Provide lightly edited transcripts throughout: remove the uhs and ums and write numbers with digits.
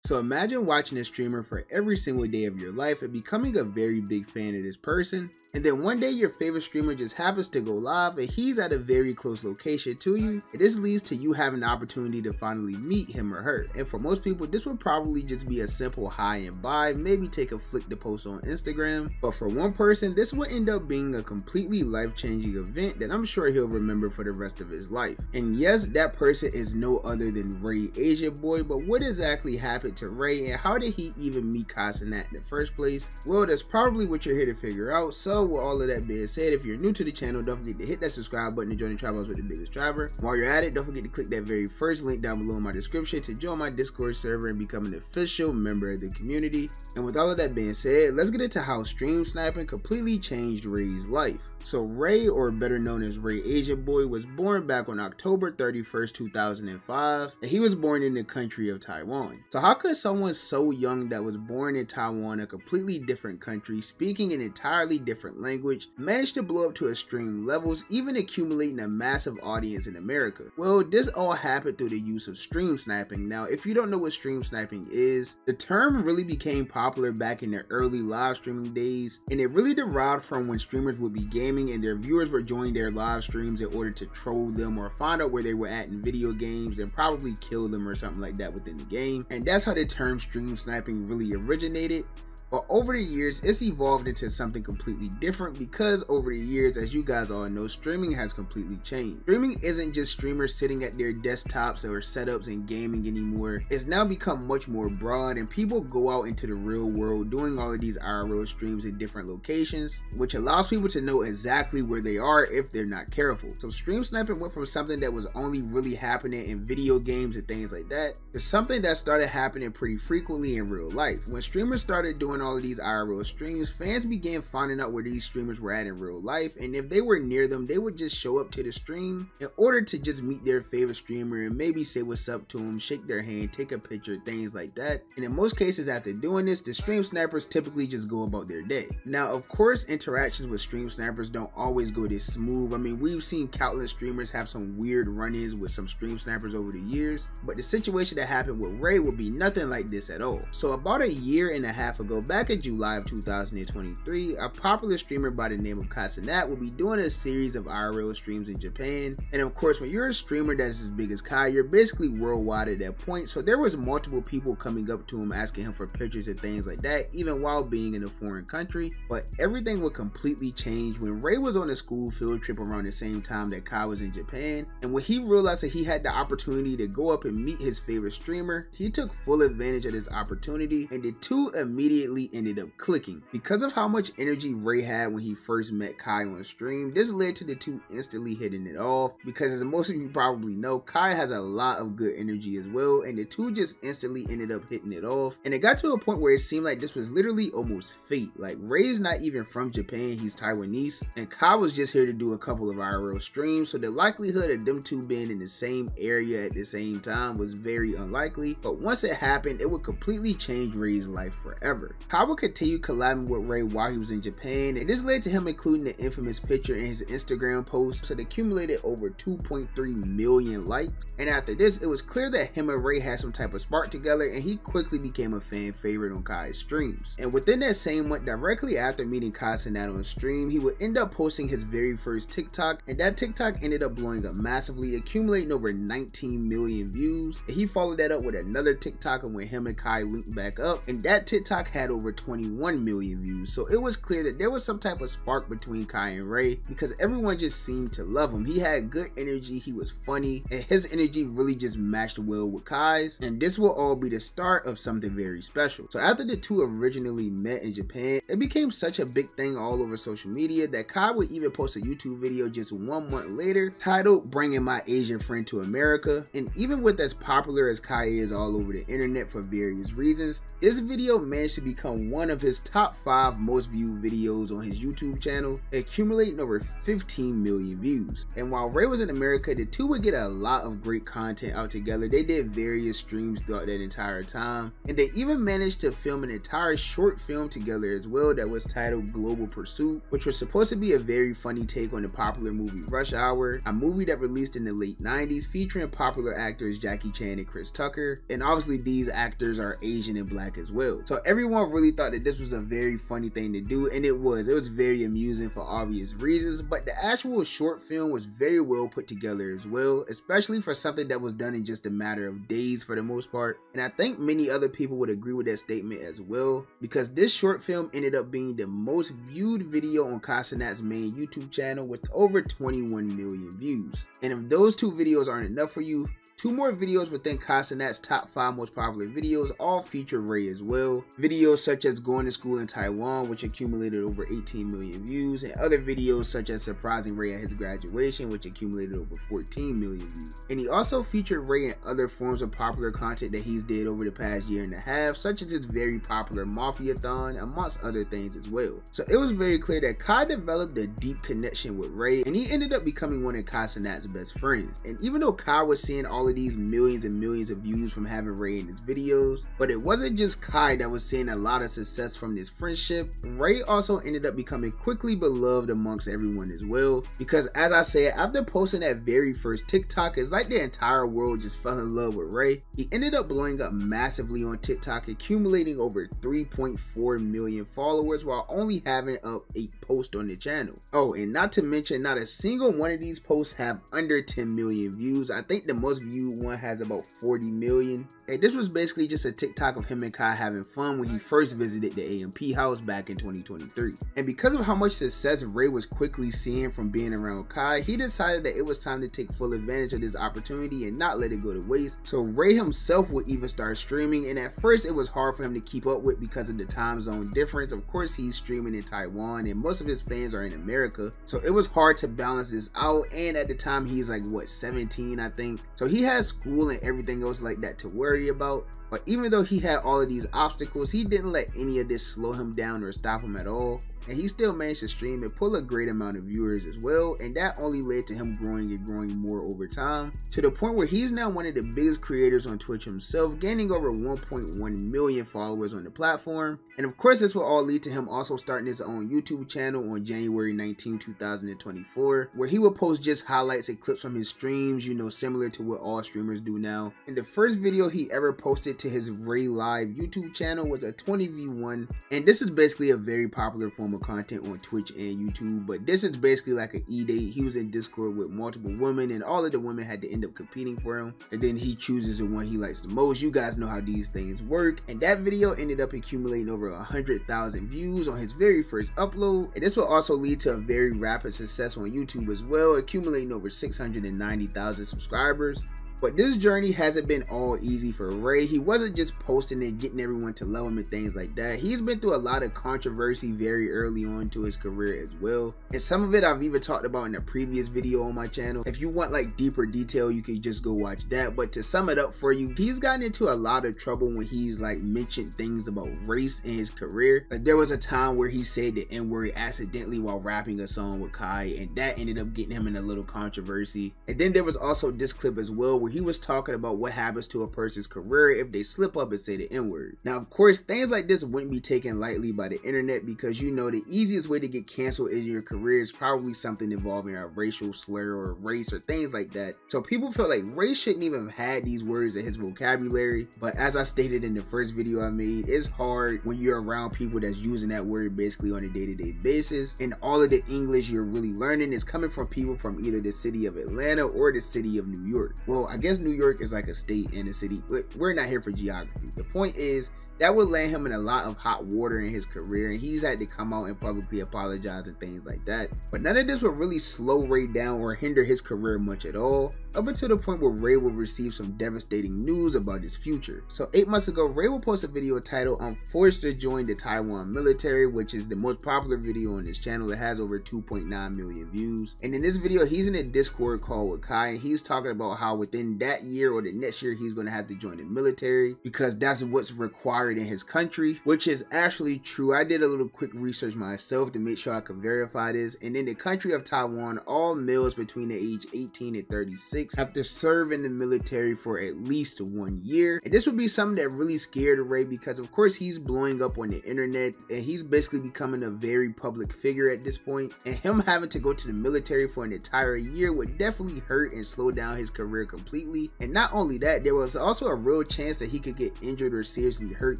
So imagine watching a streamer for every single day of your life and becoming a very big fan of this person, and then one day your favorite streamer just happens to go live and he's at a very close location to you, and this leads to you having the opportunity to finally meet him or her. And for most people, this would probably just be a simple hi and bye, maybe take a flick to post on Instagram, but for one person, this would end up being a completely life-changing event that I'm sure he'll remember for the rest of his life. And yes, that person is no other than Ray Asian Boy, but what exactly happened to Ray and how did he even meet Kai Cenat in the first place? Well, that's probably what you're here to figure out. So with all of that being said, if you're new to the channel, don't forget to hit that subscribe button to join the tribe with the biggest driver. While you're at it, don't forget to click that very first link down below in my description to join my Discord server and become an official member of the community. And with all of that being said, let's get into how stream sniping completely changed Ray's life. So Ray, or better known as Ray Asian Boy, was born back on October 31st, 2005, and he was born in the country of Taiwan. So how could someone so young that was born in Taiwan, a completely different country, speaking an entirely different language, manage to blow up to extreme levels, even accumulating a massive audience in America? Well, this all happened through the use of stream sniping. Now, if you don't know what stream sniping is, the term really became popular back in the early live streaming days, and it really derived from when streamers would be gaming and their viewers were joining their live streams in order to troll them or find out where they were at in video games and probably kill them or something like that within the game. And that's how the term stream sniping really originated. But over the years, it's evolved into something completely different because over the years, as you guys all know, streaming has completely changed. Streaming isn't just streamers sitting at their desktops or setups and gaming anymore. It's now become much more broad, and people go out into the real world doing all of these IRL streams in different locations, which allows people to know exactly where they are if they're not careful. So stream sniping went from something that was only really happening in video games and things like that to something that started happening pretty frequently in real life. When streamers started doing all of these IRL streams, fans began finding out where these streamers were at in real life, and if they were near them, they would just show up to the stream in order to just meet their favorite streamer and maybe say what's up to them, shake their hand, take a picture, things like that. And in most cases, after doing this, the stream snipers typically just go about their day. Now, of course, interactions with stream snipers don't always go this smooth. I mean, we've seen countless streamers have some weird run-ins with some stream snipers over the years, but the situation that happened with Ray would be nothing like this at all. So about a year and a half ago, back in July of 2023, a popular streamer by the name of Kai Cenat will be doing a series of IRL streams in Japan. And of course, when you're a streamer that is as big as Kai, you're basically worldwide at that point. So there was multiple people coming up to him asking him for pictures and things like that, even while being in a foreign country. But everything would completely change when Ray was on a school field trip around the same time that Kai was in Japan. And when he realized that he had the opportunity to go up and meet his favorite streamer, he took full advantage of this opportunity, and the two immediately ended up clicking. Because of how much energy Ray had when he first met Kai on stream, this led to the two instantly hitting it off, because as most of you probably know, Kai has a lot of good energy as well, and the two just instantly ended up hitting it off. And it got to a point where it seemed like this was literally almost fate. Like, Ray's not even from Japan, he's Taiwanese, and Kai was just here to do a couple of IRL streams, so the likelihood of them two being in the same area at the same time was very unlikely. But once it happened, it would completely change Ray's life forever. Kai would continue collabing with Ray while he was in Japan, and this led to him including the infamous picture in his Instagram post, so it accumulated over 2.3 million likes. And after this, it was clear that him and Ray had some type of spark together, and he quickly became a fan favorite on Kai's streams. And within that same month, directly after meeting Kai Cenat on stream, he would end up posting his very first TikTok, and that TikTok ended up blowing up massively, accumulating over 19 million views. And he followed that up with another TikTok when him and Kai linked back up, and that TikTok had over 21 million views. So it was clear that there was some type of spark between Kai and Ray, because everyone just seemed to love him. He had good energy, he was funny, and his energy really just matched well with Kai's, and this will all be the start of something very special. So after the two originally met in Japan, it became such a big thing all over social media that Kai would even post a YouTube video just 1 month later titled "Bringing My Asian Friend to America." And even with as popular as Kai is all over the internet for various reasons, this video managed to become become one of his top 5 most viewed videos on his YouTube channel, accumulating over 15 million views. And while Ray was in America, the two would get a lot of great content out together. They did various streams throughout that entire time, and they even managed to film an entire short film together as well that was titled Global Pursuit, which was supposed to be a very funny take on the popular movie Rush Hour, a movie that released in the late 90s featuring popular actors Jackie Chan and Chris Tucker, and obviously these actors are Asian and black as well. So everyone really thought that this was a very funny thing to do, and it was very amusing for obvious reasons, but the actual short film was very well put together as well, especially for something that was done in just a matter of days for the most part. And I think many other people would agree with that statement as well, because this short film ended up being the most viewed video on Kai Cenat's main YouTube channel with over 21 million views. And if those two videos aren't enough for you, 2 more videos within Kai Cenat's top 5 most popular videos all feature Ray as well. Videos such as Going to School in Taiwan, which accumulated over 18 million views, and other videos such as Surprising Ray at his graduation, which accumulated over 14 million views. And he also featured Ray in other forms of popular content that he's did over the past year and a half, such as his very popular Mafia-thon, amongst other things as well. So it was very clear that Kai developed a deep connection with Ray, and he ended up becoming one of Kai Cenat's best friends. And even though Kai was seeing all of these millions and millions of views from having Ray in his videos, but it wasn't just Kai that was seeing a lot of success from this friendship. Ray also ended up becoming quickly beloved amongst everyone as well, because as I said, after posting that very first TikTok, it's like the entire world just fell in love with Ray. He ended up blowing up massively on TikTok, accumulating over 3.4 million followers while only having up 8 posts on the channel. Oh, and not to mention, not a single one of these posts have under 10 million views. I think the most viewed one has about 40 million. And this was basically just a TikTok of him and Kai having fun when he first visited the AMP house back in 2023. And because of how much success Ray was quickly seeing from being around Kai, he decided that it was time to take full advantage of this opportunity and not let it go to waste. So Ray himself would even start streaming, and at first it was hard for him to keep up with because of the time zone difference. Of course, he's streaming in Taiwan and most of his fans are in America, so it was hard to balance this out. And at the time he's like, what, 17 I think, so he has school and everything else like that to worry about. But even though he had all of these obstacles, he didn't let any of this slow him down or stop him at all. And he still managed to stream and pull a great amount of viewers as well, and that only led to him growing and growing more over time, to the point where he's now one of the biggest creators on Twitch himself, gaining over 1.1 million followers on the platform. And of course, this will all lead to him also starting his own YouTube channel on January 19, 2024, where he will post just highlights and clips from his streams, you know, similar to what all streamers do now. And the first video he ever posted to his Ray Live YouTube channel was a 20v1, and this is basically a very popular form of content on Twitch and YouTube, but this is basically like an E-date. He was in Discord with multiple women, and all of the women had to end up competing for him, and then he chooses the one he likes the most. You guys know how these things work, and that video ended up accumulating over 100,000 views on his very first upload, and this will also lead to a very rapid success on YouTube as well, accumulating over 690,000 subscribers. But this journey hasn't been all easy for Ray. He wasn't just posting and getting everyone to love him and things like that. He's been through a lot of controversy very early on to his career as well. And some of it I've even talked about in a previous video on my channel. If you want like deeper detail, you can just go watch that. But to sum it up for you, he's gotten into a lot of trouble when he's like mentioned things about race in his career. Like there was a time where he said the N-word accidentally while rapping a song with Kai, and that ended up getting him in a little controversy. And then there was also this clip as well where he was talking about what happens to a person's career if they slip up and say the N-word. Now, of course, things like this wouldn't be taken lightly by the internet, because you know the easiest way to get canceled in your career is probably something involving a racial slur or race or things like that. So people feel like Ray shouldn't even have had these words in his vocabulary. But as I stated in the first video I made, it's hard when you're around people that's using that word basically on a day-to-day basis, and all of the English you're really learning is coming from people from either the city of Atlanta or the city of New York. Well, I guess New York is like a state and a city, but we're not here for geography. The point is, that would land him in a lot of hot water in his career, and he's had to come out and publicly apologize and things like that. But none of this would really slow Ray down or hinder his career much at all, up until the point where Ray will receive some devastating news about his future. So 8 months ago, Ray will post a video titled "I'm forced to join the Taiwan military," which is the most popular video on his channel. It has over 2.9 million views. And in this video, he's in a Discord call with Kai, and he's talking about how within that year or the next year, he's going to have to join the military because that's what's required fired in his country, which is actually true. I did a little quick research myself to make sure I could verify this. And in the country of Taiwan, all males between the age 18 and 36 have to serve in the military for at least 1 year. And this would be something that really scared Ray, because of course he's blowing up on the internet and he's basically becoming a very public figure at this point. And him having to go to the military for an entire year would definitely hurt and slow down his career completely. And not only that, there was also a real chance that he could get injured or seriously hurt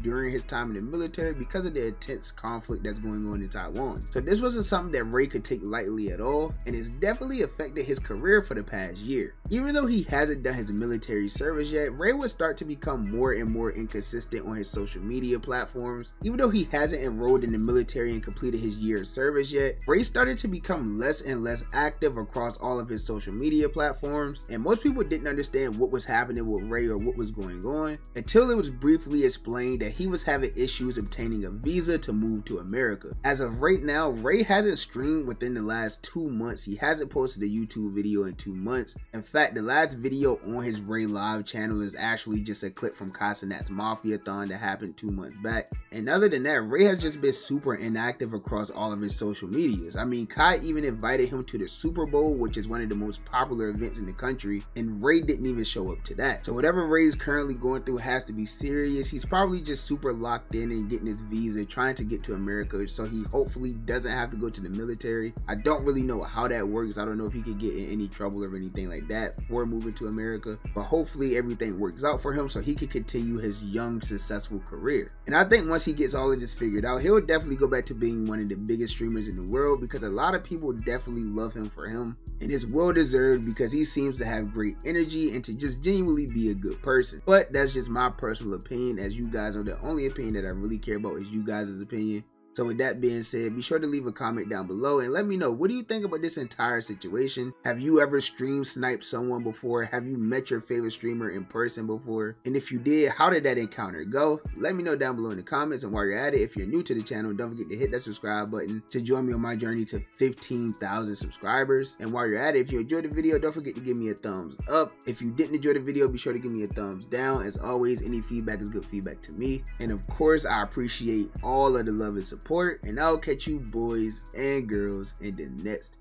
during his time in the military because of the intense conflict that's going on in Taiwan. So this wasn't something that Ray could take lightly at all, and it's definitely affected his career for the past year. Even though he hasn't done his military service yet, Ray would start to become more and more inconsistent on his social media platforms. Even though he hasn't enrolled in the military and completed his year of service yet, Ray started to become less and less active across all of his social media platforms, and most people didn't understand what was happening with Ray or what was going on until it was briefly explained that he was having issues obtaining a visa to move to America. As of right now, Ray hasn't streamed within the last 2 months. He hasn't posted a YouTube video in 2 months. In fact, the last video on his Ray Live channel is actually just a clip from Casanat's Mafia-thon that happened 2 months back. And other than that, Ray has just been super inactive across all of his social medias. I mean, Kai even invited him to the Super Bowl, which is one of the most popular events in the country, and Ray didn't even show up to that. So whatever Ray's currently going through has to be serious. He's probably just super locked in and getting his visa, trying to get to America, so he hopefully doesn't have to go to the military. I don't really know how that works. I don't know if he could get in any trouble or anything like that for moving to America, but hopefully everything works out for him so he can continue his young, successful career. And I think once he gets all of this figured out, he'll definitely go back to being one of the biggest streamers in the world, because a lot of people definitely love him for him, and it's well deserved because he seems to have great energy and to just genuinely be a good person. But that's just my personal opinion. As you guys know, the only opinion that I really care about is you guys' opinion. So with that being said, be sure to leave a comment down below and let me know, what do you think about this entire situation? Have you ever stream sniped someone before? Have you met your favorite streamer in person before? And if you did, how did that encounter go? Let me know down below in the comments. And while you're at it, if you're new to the channel, don't forget to hit that subscribe button to join me on my journey to 15,000 subscribers. And while you're at it, if you enjoyed the video, don't forget to give me a thumbs up. If you didn't enjoy the video, be sure to give me a thumbs down. As always, any feedback is good feedback to me. And of course, I appreciate all of the love and support. And I'll catch you boys and girls in the next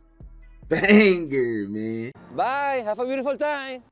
banger, man. Bye. Have a beautiful time.